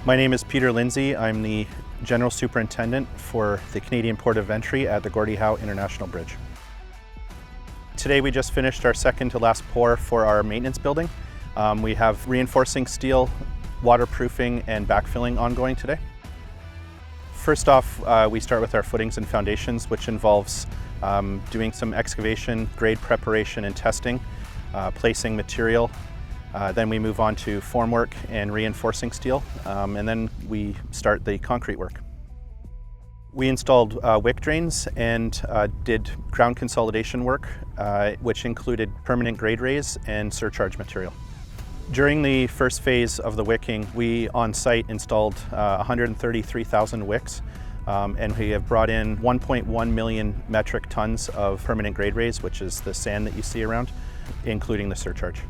My name is Peter Lindsay. I'm the General Superintendent for the Canadian Port of Entry at the Gordie Howe International Bridge. Today we just finished our second to last pour for our maintenance building. We have reinforcing steel, waterproofing, and backfilling ongoing today. First off, we start with our footings and foundations, which involves doing some excavation, grade preparation and testing, placing material. Then we move on to formwork and reinforcing steel, and then we start the concrete work. We installed wick drains and did ground consolidation work, which included permanent grade raise and surcharge material. During the first phase of the wicking, we on site installed 133,000 wicks, and we have brought in 1.1 million metric tons of permanent grade raise, which is the sand that you see around, including the surcharge.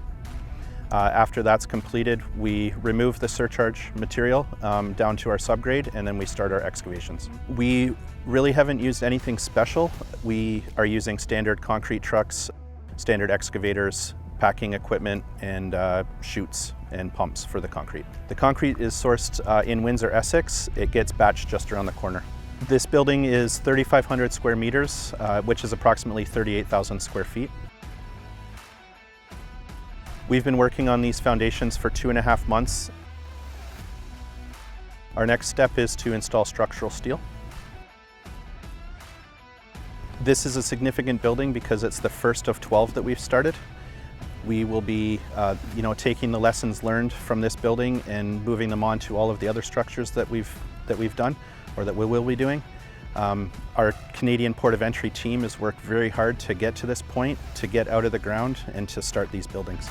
After that's completed, we remove the surcharge material down to our subgrade, and then we start our excavations. We really haven't used anything special. We are using standard concrete trucks, standard excavators, packing equipment, and chutes and pumps for the concrete. The concrete is sourced in Windsor, Essex. It gets batched just around the corner. This building is 3,500 square meters, which is approximately 38,000 square feet. We've been working on these foundations for 2.5 months. Our next step is to install structural steel. This is a significant building because it's the first of 12 that we've started. We will be taking the lessons learned from this building and moving them on to all of the other structures that we've done or that we will be doing. Our Canadian Port of Entry team has worked very hard to get to this point, to get out of the ground and to start these buildings.